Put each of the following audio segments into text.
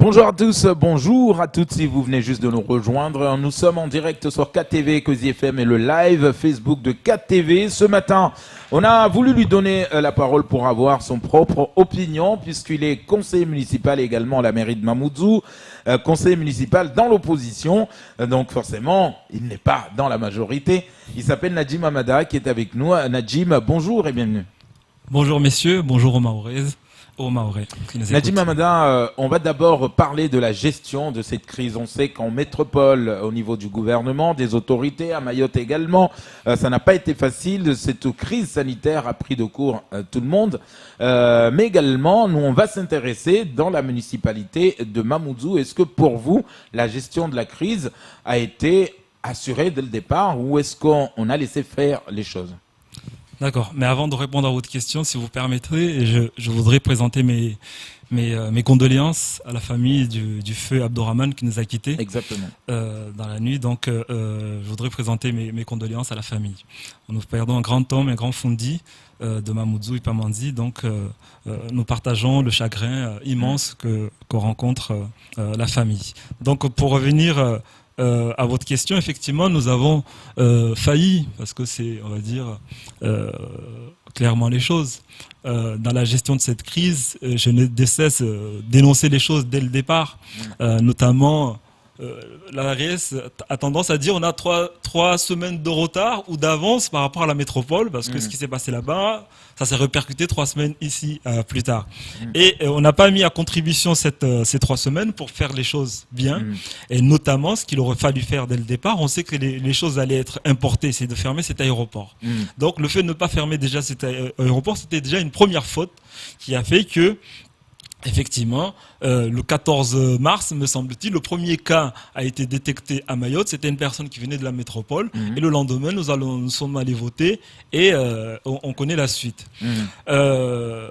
Bonjour à tous, bonjour à toutes si vous venez juste de nous rejoindre. Nous sommes en direct sur 4TV, Cosy FM et le live Facebook de 4TV. Ce matin, on a voulu lui donner la parole pour avoir son propre opinion puisqu'il est conseiller municipal également à la mairie de Mamoudzou, conseiller municipal dans l'opposition. Donc forcément, il n'est pas dans la majorité. Il s'appelle Nadjim Amada qui est avec nous. Nadjim, bonjour et bienvenue. Bonjour messieurs, bonjour aux Mahorais. Nadjim Amada, on va d'abord parler de la gestion de cette crise. On sait qu'en métropole, au niveau du gouvernement, des autorités, à Mayotte également, ça n'a pas été facile. Cette crise sanitaire a pris de court tout le monde. Mais également, nous, on va s'intéresser dans la municipalité de Mamoudzou. Est-ce que pour vous, la gestion de la crise a été assurée dès le départ ou est-ce qu'on a laissé faire les choses ? D'accord, mais avant de répondre à votre question, si vous permettrez, je voudrais présenter mes condoléances à la famille du feu Abdourahmane qui nous a quittés. Exactement. Dans la nuit. Donc, je voudrais présenter mes condoléances à la famille. Nous perdons un grand homme, un grand fondi de Mamoudzou et Pamandzi. Donc, nous partageons le chagrin immense qu'on rencontre la famille. Donc, pour revenir à votre question, effectivement, nous avons failli, parce que c'est, on va dire, clairement les choses. Dans la gestion de cette crise, je ne décesse d'énoncer les choses dès le départ, notamment l'ARS a tendance à dire on a trois semaines de retard ou d'avance par rapport à la métropole, parce que ce qui s'est passé là-bas, ça s'est répercuté 3 semaines ici plus tard. Et on n'a pas mis à contribution ces 3 semaines pour faire les choses bien. Et notamment, ce qu'il aurait fallu faire dès le départ, on sait que les choses allaient être importées, c'est de fermer cet aéroport. Donc le fait de ne pas fermer déjà cet aéroport, c'était déjà une première faute qui a fait que effectivement, le 14 mars, me semble-t-il, le premier cas a été détecté à Mayotte. C'était une personne qui venait de la métropole. Et le lendemain, nous sommes allés voter et on connaît la suite. Le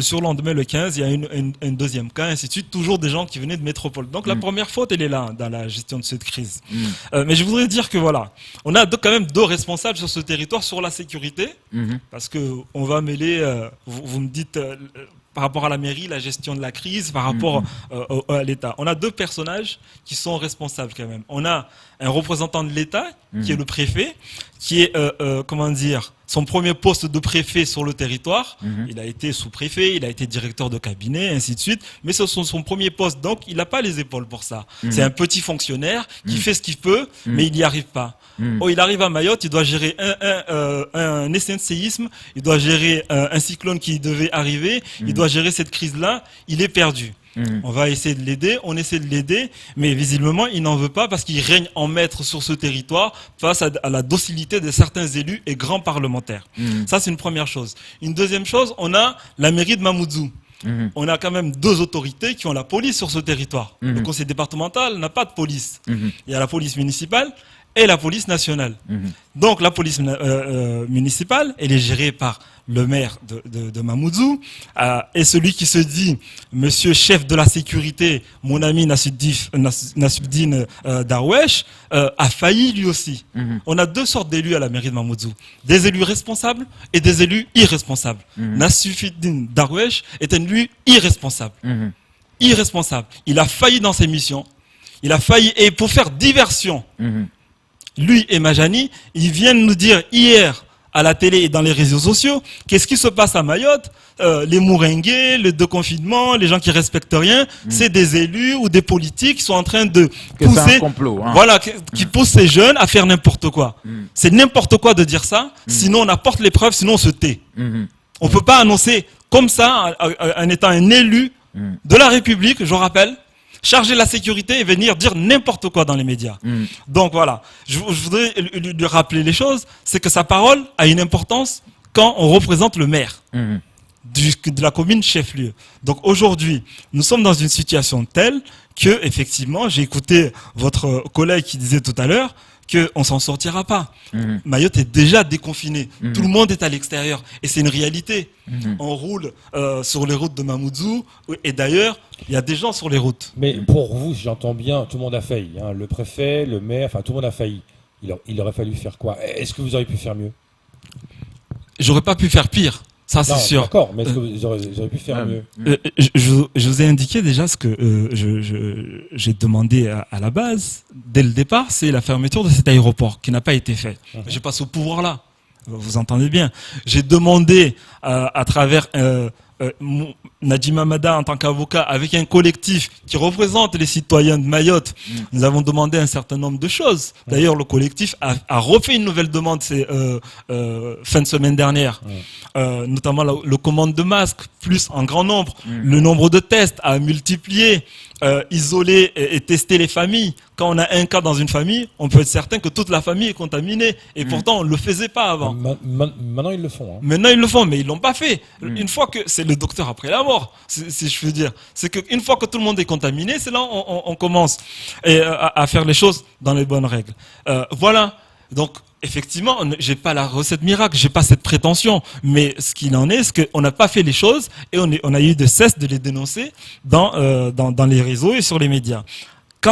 surlendemain, le 15, il y a un deuxième cas, ainsi de suite. Toujours des gens qui venaient de métropole. Donc la première faute, elle est là, dans la gestion de cette crise. Mais je voudrais dire que voilà, on a quand même 2 responsables sur ce territoire, sur la sécurité. Parce que on va mêler, vous me dites... par rapport à la mairie, la gestion de la crise, par rapport à l'État. On a 2 personnages qui sont responsables quand même. On a un représentant de l'État, qui est le préfet, qui est, comment dire, son premier poste de préfet sur le territoire. Il a été sous-préfet, il a été directeur de cabinet, ainsi de suite. Mais c'est son premier poste, donc il n'a pas les épaules pour ça. C'est un petit fonctionnaire qui fait ce qu'il peut, mais il n'y arrive pas. Oh, il arrive à Mayotte, il doit gérer un essai de séisme, il doit gérer un cyclone qui devait arriver, il doit gérer cette crise-là, il est perdu. On va essayer de l'aider, on essaie de l'aider, mais visiblement, il n'en veut pas parce qu'il règne en maître sur ce territoire face à la docilité de certains élus et grands parlementaires. Ça, c'est une première chose. Une deuxième chose, on a la mairie de Mamoudzou. On a quand même 2 autorités qui ont la police sur ce territoire. Le conseil départemental n'a pas de police. Il y a la police municipale et la police nationale. Donc la police municipale, elle est gérée par le maire de Mamoudzou, et celui qui se dit monsieur chef de la sécurité, mon ami Nassoudine Darwesh, a failli lui aussi. On a 2 sortes d'élus à la mairie de Mamoudzou, des élus responsables et des élus irresponsables. Nassoudine Darwesh est un élu irresponsable. Irresponsable. Il a failli dans ses missions. Il a failli, et pour faire diversion, lui et Majani, ils viennent nous dire hier à la télé et dans les réseaux sociaux qu'est-ce qui se passe à Mayotte, les mouringués, le déconfinement, les gens qui respectent rien, c'est des élus ou des politiques qui sont en train de pousser, un complot, hein. voilà, qui poussent ces jeunes à faire n'importe quoi. C'est n'importe quoi de dire ça, sinon on apporte les preuves, sinon on se tait. On peut pas annoncer comme ça en étant un élu de la République, je rappelle, charger la sécurité et venir dire n'importe quoi dans les médias. Donc voilà, je voudrais lui rappeler les choses, c'est que sa parole a une importance quand on représente le maire de la commune chef-lieu. Donc aujourd'hui, nous sommes dans une situation telle que, effectivement, j'ai écouté votre collègue qui disait tout à l'heure qu'on s'en sortira pas. Mayotte est déjà déconfiné. Tout le monde est à l'extérieur. Et c'est une réalité. On roule sur les routes de Mamoudzou. Et d'ailleurs, il y a des gens sur les routes. Mais pour vous, si j'entends bien, tout le monde a failli. Hein. Le préfet, le maire, enfin tout le monde a failli. Il aurait fallu faire quoi? Est-ce que vous auriez pu faire mieux? J'aurais pas pu faire pire. Ça, c'est sûr. D'accord, mais est-ce que vous auriez pu faire mieux? Je vous ai indiqué déjà ce que j'ai demandé à la base, dès le départ, c'est la fermeture de cet aéroport qui n'a pas été fait. J'ai passé au pouvoir là. Vous entendez bien. J'ai demandé à travers Nadjim Hamada en tant qu'avocat avec un collectif qui représente les citoyens de Mayotte. Nous avons demandé un certain nombre de choses. D'ailleurs, le collectif a refait une nouvelle demande fin de semaine dernière, notamment le commande de masques, plus en grand nombre, le nombre de tests à multiplier, isoler et tester les familles. Quand on a un cas dans une famille, on peut être certain que toute la famille est contaminée. Et pourtant, on ne le faisait pas avant. Maintenant, ils le font. Hein. Maintenant, ils le font, mais ils l'ont pas fait. Une fois que c'est le docteur après la mort, si je veux dire, c'est qu'une fois que tout le monde est contaminé, c'est là on commence à faire les choses dans les bonnes règles. Voilà. Donc, effectivement, j'ai pas la recette miracle, j'ai pas cette prétention, mais ce qu'il en est, c'est qu'on n'a pas fait les choses et on a eu de cesse de les dénoncer dans les réseaux et sur les médias.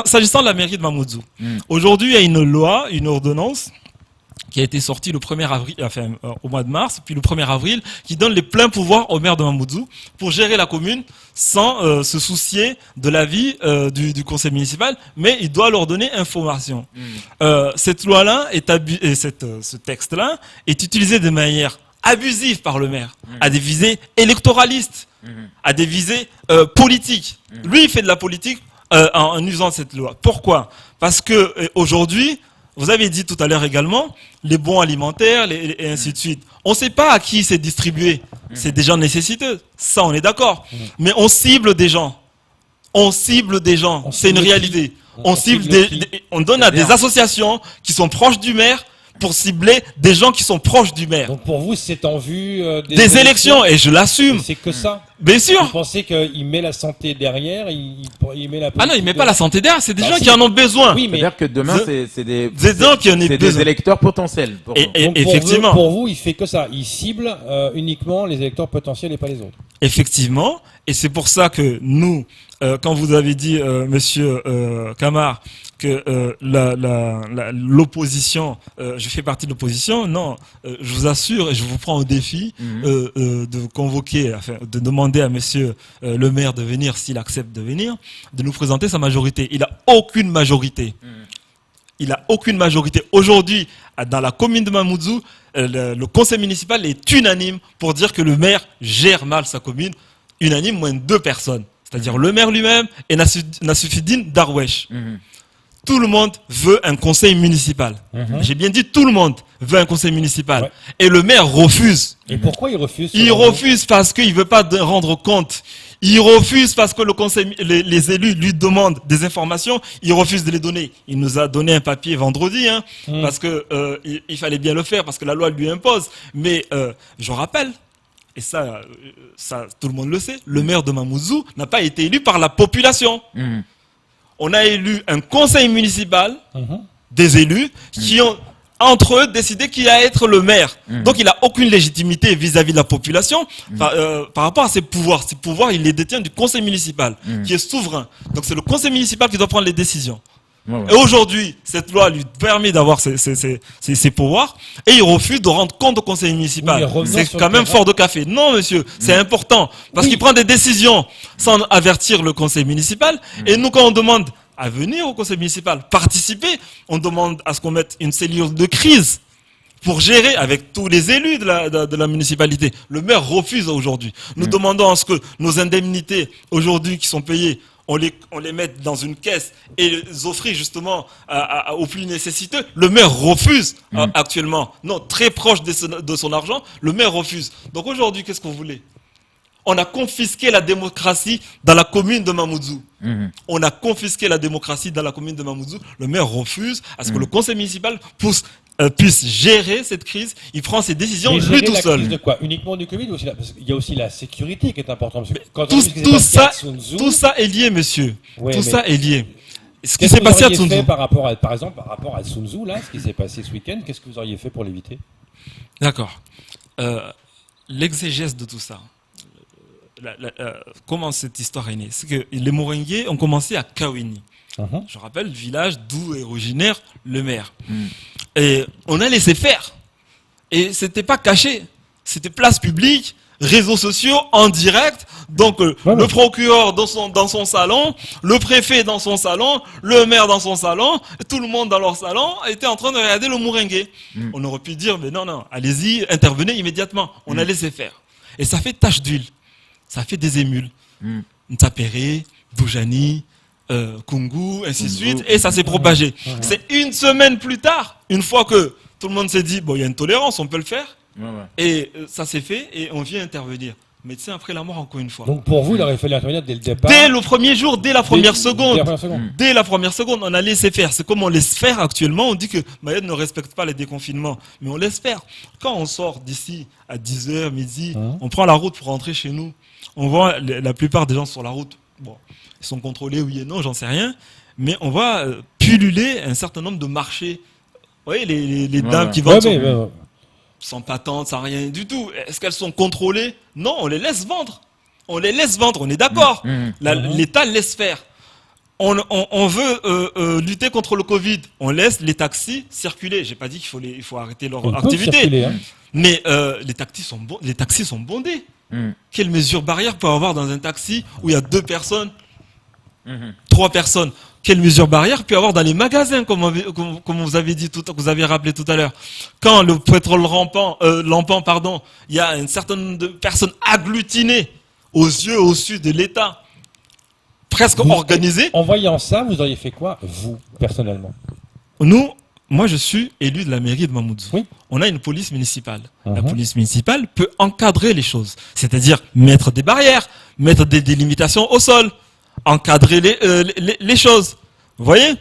S'agissant de la mairie de Mamoudzou, aujourd'hui, il y a une loi, une ordonnance qui a été sortie le 1er avril, enfin, au mois de mars, puis le 1er avril, qui donne les pleins pouvoirs au maire de Mamoudzou pour gérer la commune sans se soucier de l'avis du conseil municipal, mais il doit leur donner information. Cette loi-là, ce texte-là, est utilisé de manière abusive par le maire, à des visées électoralistes, à des visées politiques. Lui, il fait de la politique en usant cette loi. Pourquoi? Parce que aujourd'hui, vous avez dit tout à l'heure également, les bons alimentaires et ainsi de suite. On ne sait pas à qui c'est distribué. C'est des gens nécessiteux. Ça, on est d'accord. Mais on cible des gens. On cible des gens. C'est une réalité. On donne à des associations qui sont proches du maire pour cibler des gens qui sont proches du maire. Donc pour vous, c'est en vue des élections, et je l'assume. C'est que ça. Bien sûr. Vous pensez qu'il met la santé derrière, il met la politique. Ah non, il met pas la santé derrière, c'est des gens qui en ont besoin. Oui, mais c'est-à-dire que demain, c'est des gens qui en ont besoin. des électeurs potentiels. Effectivement. Pour vous, il fait que ça. Il cible uniquement les électeurs potentiels et pas les autres. Effectivement. Et c'est pour ça que nous, quand vous avez dit, monsieur Camar, que l'opposition, je fais partie de l'opposition, non, je vous assure et je vous prends au défi de convoquer, enfin, de demander à monsieur le maire de venir, s'il accepte de venir, de nous présenter sa majorité. Il n'a aucune majorité. Il n'a aucune majorité. Aujourd'hui, dans la commune de Mamoudzou, le conseil municipal est unanime pour dire que le maire gère mal sa commune. Unanime, moins de 2 personnes. C'est-à-dire le maire lui-même et Nassoufidine Darwesh. Tout le monde veut un conseil municipal. J'ai bien dit tout le monde veut un conseil municipal. Ouais. Et le maire refuse. Et pourquoi il refuse? Il refuse parce qu'il ne veut pas rendre compte. Il refuse parce que le conseil, les élus lui demandent des informations. Il refuse de les donner. Il nous a donné un papier vendredi, parce que il fallait bien le faire, parce que la loi lui impose. Mais je rappelle, et ça tout le monde le sait, le maire de Mamoudzou n'a pas été élu par la population. On a élu un conseil municipal, des élus, qui ont entre eux décidé qui allait être le maire. Donc il n'a aucune légitimité vis-à-vis de la population par rapport à ses pouvoirs. Ses pouvoirs, il les détient du conseil municipal, qui est souverain. Donc c'est le conseil municipal qui doit prendre les décisions. Et aujourd'hui, cette loi lui permet d'avoir ses pouvoirs, et il refuse de rendre compte au conseil municipal. C'est quand même fort de café. Non, monsieur, c'est important, parce qu'il prend des décisions sans avertir le conseil municipal. Et nous, quand on demande à venir au conseil municipal, participer, on demande à ce qu'on mette une cellule de crise pour gérer avec tous les élus de la municipalité. Le maire refuse aujourd'hui. Nous demandons à ce que nos indemnités aujourd'hui qui sont payées, on les mette dans une caisse et les offrir justement aux plus nécessiteux. Le maire refuse actuellement. Non, très proche de son argent, le maire refuse. Donc aujourd'hui, qu'est-ce que vous voulez? On a confisqué la démocratie dans la commune de Mamoudzou. On a confisqué la démocratie dans la commune de Mamoudzou. Le maire refuse à ce que le conseil municipal puisse gérer cette crise. Il prend ses décisions lui tout seul. Crise de quoi? Uniquement du Covid, parce qu'il y a aussi la sécurité qui est importante. Tout ça est lié, monsieur. Tout ça est lié. Ce qui s'est passé à Tsunzu. Par exemple, par rapport à Tsunzu, là, ce qui s'est passé ce week-end, qu'est-ce que vous auriez fait pour l'éviter? D'accord. L'exégèse de tout ça. Comment cette histoire est née? C'est que les Moringués ont commencé à Kawini. Je rappelle, le village d'où est originaire le maire. Et on a laissé faire. Et c'était pas caché. C'était place publique. réseaux sociaux en direct. Donc le procureur dans son salon, le préfet dans son salon, le maire dans son salon, tout le monde dans leur salon était en train de regarder le Mouringué. On aurait pu dire mais non, allez-y, intervenez immédiatement. On a laissé faire. Et ça fait tache d'huile. Ça fait des émules. Ntsapéré, Boujani, Kungu, ainsi de suite, et ça s'est propagé. C'est une semaine plus tard, une fois que tout le monde s'est dit, bon, il y a une tolérance, on peut le faire, et ça s'est fait, et on vient intervenir. Médecin après la mort, encore une fois. Donc pour vous, il aurait fallu intervenir dès le départ. Dès le premier jour, dès la première seconde. Dès la première seconde, on a laissé faire. C'est comme on laisse faire actuellement. On dit que Mayotte ne respecte pas les déconfinements. Mais on laisse faire. Quand on sort d'ici à 10h, midi, on prend la route pour rentrer chez nous. On voit la plupart des gens sur la route. Bon, ils sont contrôlés, oui et non, j'en sais rien. Mais on voit pulluler un certain nombre de marchés. Vous voyez, les dames qui vendent sans patente, sans rien du tout. Est-ce qu'elles sont contrôlées? Non, on les laisse vendre. On les laisse vendre, on est d'accord. L'État laisse faire. On veut lutter contre le Covid. On laisse les taxis circuler. J'ai pas dit qu'il faut arrêter leur activité. Mais les taxis sont bondés. Quelle mesure barrière peut avoir dans un taxi où il y a 2 personnes, 3 personnes? Quelle mesure barrière peut avoir dans les magasins, comme vous avez dit vous avez rappelé tout à l'heure? Quand le pétrole lampant, il y a un certain nombre de personnes agglutinées aux yeux au sud de l'État, presque organisées. En voyant ça, vous auriez fait quoi, vous, personnellement? Moi, je suis élu de la mairie de Mamoudzou. Oui. On a une police municipale. La police municipale peut encadrer les choses, c'est-à-dire mettre des barrières, mettre des délimitations au sol, encadrer les choses. Vous voyez,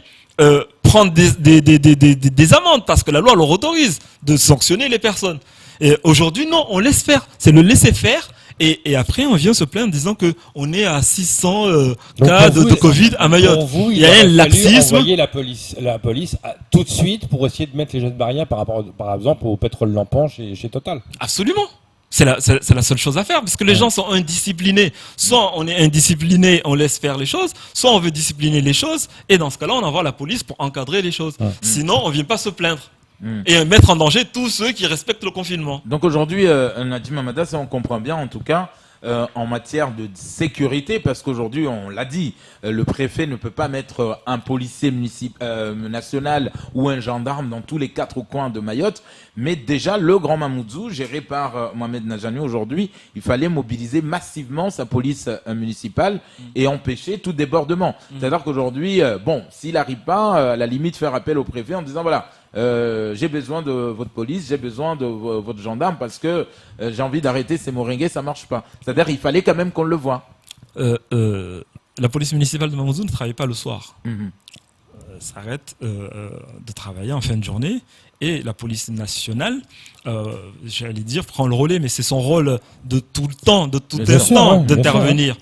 prendre des amendes parce que la loi leur autorise de sanctionner les personnes. Et aujourd'hui, non, on laisse faire. C'est le laisser faire. Et après, on vient se plaindre en disant que on est à 600 cas de Covid à Mayotte. Pour vous, il y a un laxisme. Envoyer la police tout de suite pour essayer de mettre les gestes barrières par exemple, au pétrole lampant chez Total. Absolument. C'est la seule chose à faire, parce que les gens sont indisciplinés. Soit on est indiscipliné, on laisse faire les choses, soit on veut discipliner les choses, et dans ce cas-là, on envoie la police pour encadrer les choses. Sinon, on ne vient pas se plaindre. Et mettre en danger tous ceux qui respectent le confinement. Donc aujourd'hui, Nadim Amada, ça on comprend bien en tout cas, en matière de sécurité, parce qu'aujourd'hui, on l'a dit, le préfet ne peut pas mettre un policier national ou un gendarme dans tous les 4 coins de Mayotte, mais déjà le Grand Mamoudzou, géré par Mohamed Najani aujourd'hui, il fallait mobiliser massivement sa police municipale et empêcher tout débordement. C'est-à-dire qu'aujourd'hui, s'il n'arrive pas, à la limite faire appel au préfet en disant voilà, j'ai besoin de votre police, j'ai besoin de votre gendarme parce que j'ai envie d'arrêter ces moringues, ça marche pas. C'est-à-dire il fallait quand même qu'on le voie. La police municipale de Mamoudzou ne travaille pas le soir. S'arrête de travailler en fin de journée, et la police nationale, j'allais dire, prend le relais, mais c'est son rôle de tout le temps, de tout instant d'intervenir.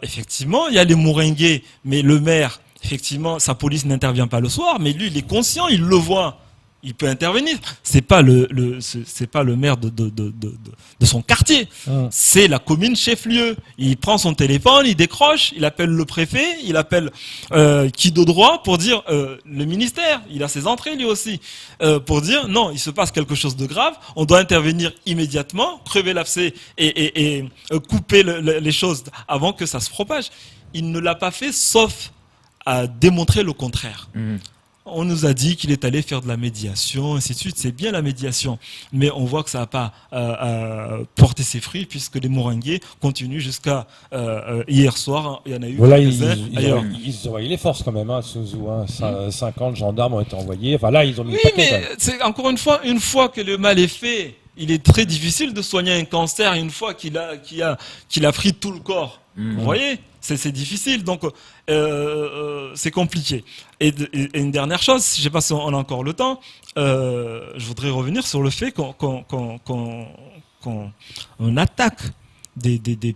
Effectivement, il y a les moringues, mais le maire, effectivement, sa police n'intervient pas le soir, mais lui, il est conscient, il le voit, il peut intervenir. C'est pas c'est pas le maire de son quartier, c'est la commune chef-lieu. Il prend son téléphone, il décroche, il appelle le préfet, il appelle qui de droit pour dire le ministère, il a ses entrées lui aussi, pour dire non, il se passe quelque chose de grave, on doit intervenir immédiatement, crever l'abcès et couper les choses avant que ça se propage. Il ne l'a pas fait, sauf à démontrer le contraire. On nous a dit qu'il est allé faire de la médiation, ainsi de suite. C'est bien la médiation, mais on voit que ça n'a pas porté ses fruits, puisque les moringues continuent jusqu'à hier soir. Il y en a eu ailleurs. Ils ont envoyé les forces quand même, Souzou. 50 gendarmes ont été envoyés. Enfin là, ils ont mis le paquet. Mais c'est encore une fois que le mal est fait, il est très difficile de soigner un cancer une fois qu'il a pris tout le corps. Vous voyez, c'est difficile, donc c'est compliqué. Et une dernière chose, je ne sais pas si on a encore le temps, je voudrais revenir sur le fait qu'on attaque des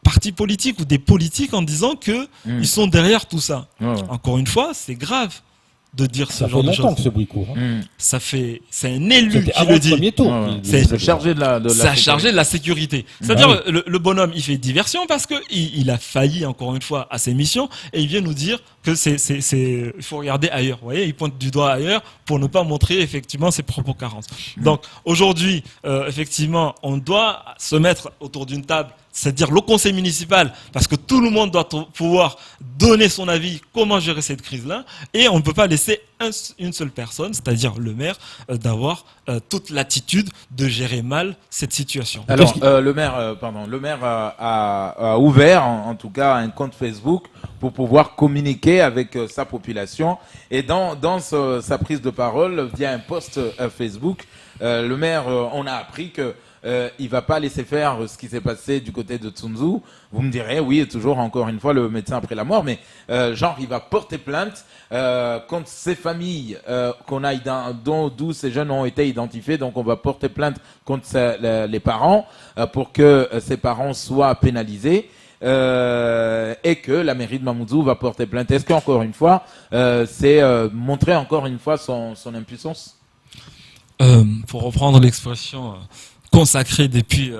partis politiques ou des politiques en disant qu'ils sont derrière tout ça. Encore une fois, c'est grave de dire ce Ça genre fait de longtemps choses. que ce bruit court. Hein. C'est un élu C'était qui avant le le dit. premier tour. C'est chargé de la Ça chargé de la sécurité. C'est-à-dire, Ah le bonhomme, il fait diversion parce que il a failli, encore une fois, à ses missions et il vient nous dire que il faut regarder ailleurs. Vous voyez, il pointe du doigt ailleurs pour ne pas montrer, effectivement, ses propres carences. Donc, aujourd'hui, effectivement, on doit se mettre autour d'une table, c'est-à-dire le conseil municipal, parce que tout le monde doit pouvoir donner son avis comment gérer cette crise-là, et on ne peut pas laisser une seule personne, c'est-à-dire le maire, d'avoir toute l'attitude de gérer mal cette situation. Alors, le maire a ouvert, en tout cas, un compte Facebook pour pouvoir communiquer avec sa population. Et dans sa prise de parole, via un post Facebook, le maire, on a appris que il va pas laisser faire ce qui s'est passé du côté de Tsunzu. Vous me direz, oui, toujours encore une fois le médecin après la mort, mais genre il va porter plainte contre ces familles d'où ces jeunes ont été identifiés. Donc on va porter plainte contre les parents pour que ces parents soient pénalisés. Et que la mairie de Mamoudzou va porter plainte. Est-ce qu'encore une fois, c'est montrer encore une fois son impuissance? Pour reprendre l'expression consacrée depuis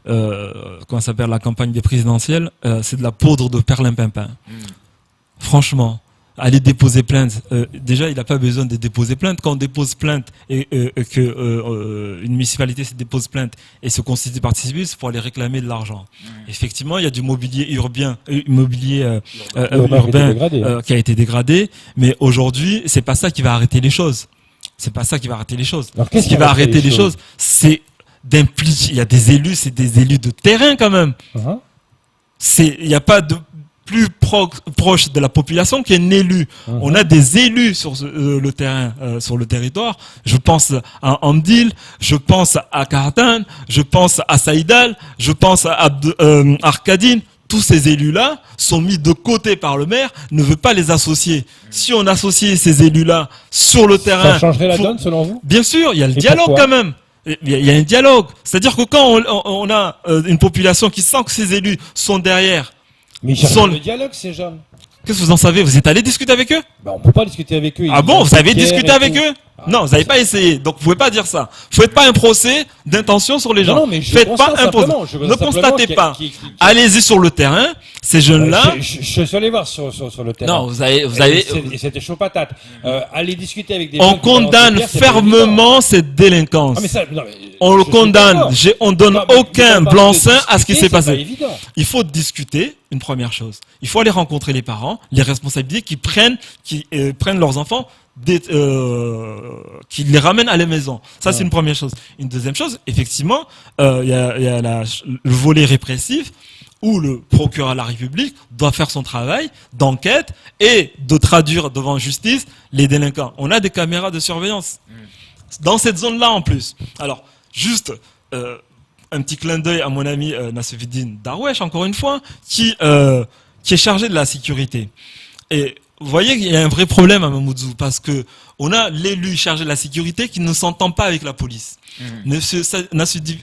comment s'appelle la campagne des présidentielles, c'est de la poudre de perlimpinpin. Franchement, aller déposer plainte, déjà il n'a pas besoin de déposer plainte. Quand on dépose plainte et que une municipalité se dépose plainte et se constitue partie civile, c'est pour aller réclamer de l'argent. Effectivement, il y a du mobilier urbain qui a été dégradé, mais aujourd'hui c'est pas ça qui va arrêter les choses. C'est pas ça qui va arrêter les choses. Alors, ce qui va arrêter les choses, c'est d'impliquer. Il y a des élus, c'est des élus de terrain quand même. Il n'y a pas de plus proche de la population qu'un élu. On a des élus sur le terrain, sur le territoire. Je pense à Amdil, je pense à Karatan, je pense à Saïdal, je pense à Arkadine. Tous ces élus-là sont mis de côté par le maire, ne veut pas les associer. Si on associait ces élus-là sur le terrain... Ça changerait la donne selon vous? Bien sûr, il y a le dialogue quand même. Il y a un dialogue. C'est-à-dire que quand on a une population qui sent que ces élus sont derrière... Mais ils cherchent le dialogue, ces jeunes. Qu'est-ce que vous en savez? Vous êtes allé discuter avec eux? On peut pas discuter avec eux. Ah bon, vous avez discuté avec eux? Non, vous n'avez pas essayé. Donc vous pouvez pas dire ça. Faites pas un procès d'intention sur les gens. Non, mais faites pas un procès. Ne constatez pas. Allez-y sur le terrain. Ces jeunes-là. Je suis allé voir sur le terrain. Non, vous avez. Et c'était chaud patate. Allez discuter avec des. On condamne fermement cette délinquance. On le condamne. On donne aucun blanc-seing à ce qui s'est passé. Il faut discuter. Une première chose. Il faut aller rencontrer les parents, les responsabilités qui prennent leurs enfants, qui les ramènent à la maison. Ça, c'est une première chose. Une deuxième chose, effectivement, il y a le volet répressif où le procureur de la République doit faire son travail d'enquête et de traduire devant justice les délinquants. On a des caméras de surveillance dans cette zone-là en plus. Alors, juste un petit clin d'œil à mon ami Nassoufidine Darwesh, encore une fois, qui est chargé de la sécurité. Et vous voyez qu'il y a un vrai problème à Mamoudzou, parce que on a l'élu chargé de la sécurité qui ne s'entend pas avec la police. Monsieur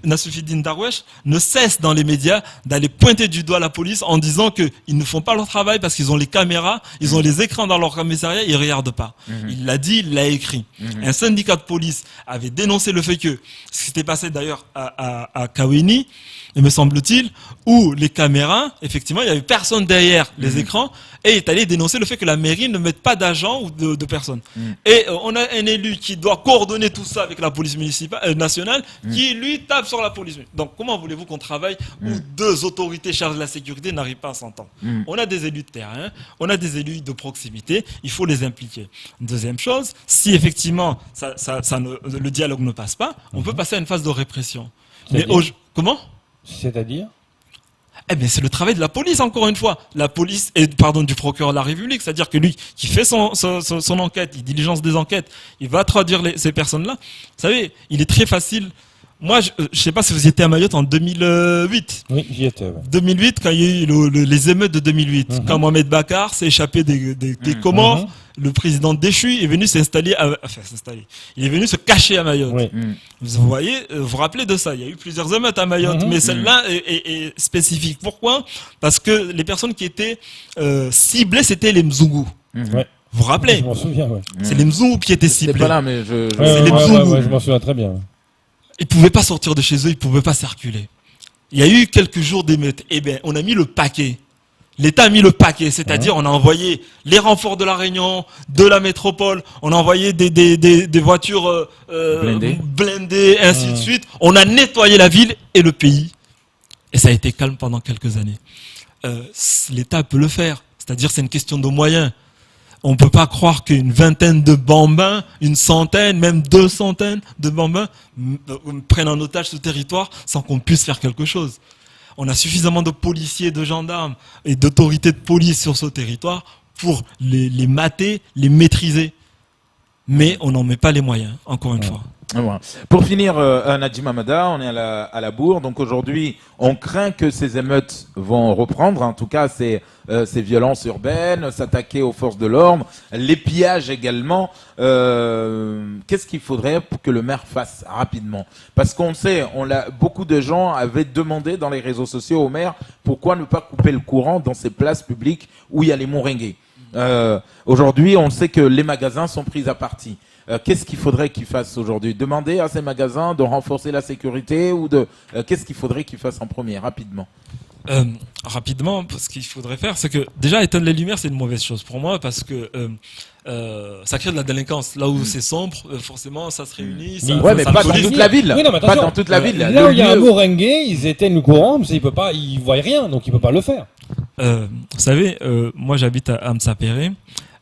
Nassoufidine Darwesh ne cesse dans les médias d'aller pointer du doigt la police en disant qu'ils ne font pas leur travail parce qu'ils ont les caméras, ils ont les écrans dans leur commissariat, ils ne regardent pas. Il l'a dit, il l'a écrit. Un syndicat de police avait dénoncé le fait que, ce qui s'était passé d'ailleurs à Kaweni, il me semble-t-il, où les caméras, effectivement, il n'y avait personne derrière les écrans, et est allé dénoncer le fait que la mairie ne mette pas d'agents ou de personnes. Et on a un élu qui doit coordonner tout ça avec la police municipale, nationale, qui lui tape sur la police. Donc comment voulez-vous qu'on travaille où deux autorités chargées de la sécurité n'arrivent pas à s'entendre? On a des élus de terrain, on a des élus de proximité, il faut les impliquer. Deuxième chose, si effectivement le dialogue ne passe pas, on peut passer à une phase de répression. Mais comment? C'est-à-dire? Eh bien, c'est le travail de la police, encore une fois. La police, du procureur de la République. C'est-à-dire que lui, qui fait son enquête, il diligence des enquêtes, il va traduire ces personnes-là. Vous savez, il est très facile. Moi, je sais pas si vous étiez à Mayotte en 2008. Oui, j'y étais. Ouais. 2008, quand il y a eu les émeutes de 2008. Quand Mohamed Bakar s'est échappé des Comores, le président déchu est venu s'installer. Il est venu se cacher à Mayotte. Oui. Vous voyez, vous vous rappelez de ça. Il y a eu plusieurs émeutes à Mayotte, mais celle-là est spécifique. Pourquoi? Parce que les personnes qui étaient ciblées, c'était les Mzungu. Vous vous rappelez? Je m'en souviens, ouais. C'est les Mzungu qui étaient C'est ciblés. pas là, mais C'est les Mzungu. Je m'en souviens très bien. Ils pouvaient pas sortir de chez eux, ils pouvaient pas circuler. Il y a eu quelques jours d'émeutes. Eh bien, on a mis le paquet. L'État a mis le paquet, c'est-à-dire on a envoyé les renforts de la Réunion, de la métropole, on a envoyé des voitures blindées, ainsi de suite. On a nettoyé la ville et le pays. Et ça a été calme pendant quelques années. L'État peut le faire, c'est-à-dire c'est une question de moyens. On ne peut pas croire qu'une vingtaine de bambins, une centaine, même 200 de bambins prennent en otage ce territoire sans qu'on puisse faire quelque chose. On a suffisamment de policiers, de gendarmes et d'autorités de police sur ce territoire pour les mater, les maîtriser. Mais on n'en met pas les moyens, encore une fois. Voilà. Pour finir, Nadjim Hamada, on est à la bourre. Donc aujourd'hui, on craint que ces émeutes vont reprendre. En tout cas, ces violences urbaines, s'attaquer aux forces de l'ordre, les pillages également. Qu'est-ce qu'il faudrait pour que le maire fasse rapidement? Parce qu'on sait, beaucoup de gens avaient demandé dans les réseaux sociaux au maire pourquoi ne pas couper le courant dans ces places publiques où il y a les moringues. Aujourd'hui, on sait que les magasins sont pris à partie. Qu'est-ce qu'il faudrait qu'ils fassent aujourd'hui? Demander à ces magasins de renforcer la sécurité ou qu'est-ce qu'il faudrait qu'ils fassent en premier, rapidement? Rapidement, ce qu'il faudrait faire, c'est que déjà éteindre les lumières, c'est une mauvaise chose pour moi parce que ça crée de la délinquance. Là où c'est sombre, forcément, ça se réunit. Ouais, mais pas dans toute la ville. Oui, non, mais pas dans toute la ville. Là où il y a un moringue, ils éteignent le courant, mais ils voient rien, donc ils peuvent pas le faire. Vous savez, moi j'habite à Msapere.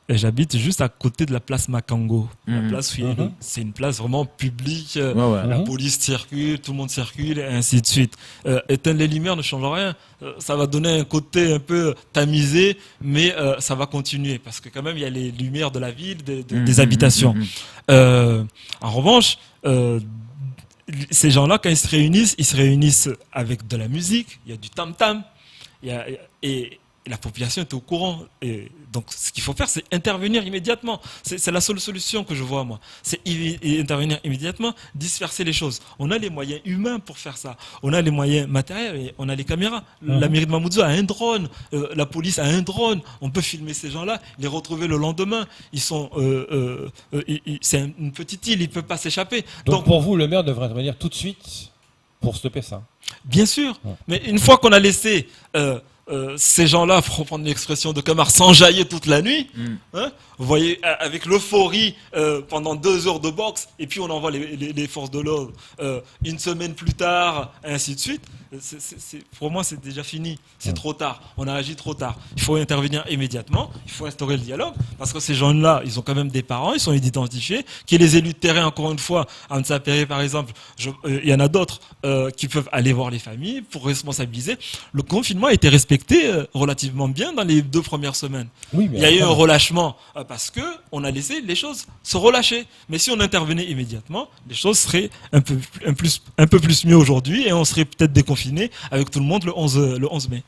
Et j'habite juste à côté de la place Makango. La place où c'est une place vraiment publique. La police circule, tout le monde circule, et ainsi de suite. Éteindre les lumières ne change rien. Ça va donner un côté un peu tamisé, mais ça va continuer. Parce que quand même, il y a les lumières de la ville, des habitations. En revanche, ces gens-là, quand ils se réunissent avec de la musique, il y a du tam-tam, et la population est au courant. Et donc, ce qu'il faut faire, c'est intervenir immédiatement. C'est la seule solution que je vois, moi. C'est intervenir immédiatement, disperser les choses. On a les moyens humains pour faire ça. On a les moyens matériels et on a les caméras. La mairie de Mamoudzou a un drone. La police a un drone. On peut filmer ces gens-là, les retrouver le lendemain. Ils sont, c'est une petite île, ils ne peuvent pas s'échapper. Donc, pour vous, le maire devrait intervenir tout de suite pour stopper ça? Bien sûr. Mais une fois qu'on a laissé ces gens-là, pour reprendre l'expression de Camar, s'enjailler toute la nuit, vous voyez, avec l'euphorie pendant 2 heures de boxe, et puis on envoie les forces de l'ordre une semaine plus tard, et ainsi de suite. Pour moi, c'est déjà fini. C'est trop tard. On a agi trop tard. Il faut intervenir immédiatement. Il faut instaurer le dialogue, parce que ces gens-là, ils ont quand même des parents, ils sont identifiés. Qui est les élus de terrain, encore une fois, à Msapere, par exemple, il y en a d'autres qui peuvent aller voir les familles pour responsabiliser. Le confinement a été respecté relativement bien dans les 2 premières semaines. Oui, il y a eu un relâchement parce que on a laissé les choses se relâcher. Mais si on intervenait immédiatement, les choses seraient un peu plus mieux aujourd'hui et on serait peut-être déconfiné avec tout le monde le 11 mai.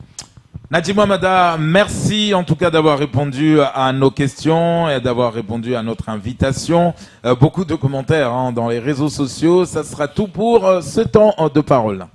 Nadjim Hamada, merci en tout cas d'avoir répondu à nos questions et d'avoir répondu à notre invitation. Beaucoup de commentaires dans les réseaux sociaux. Ça sera tout pour ce temps de parole.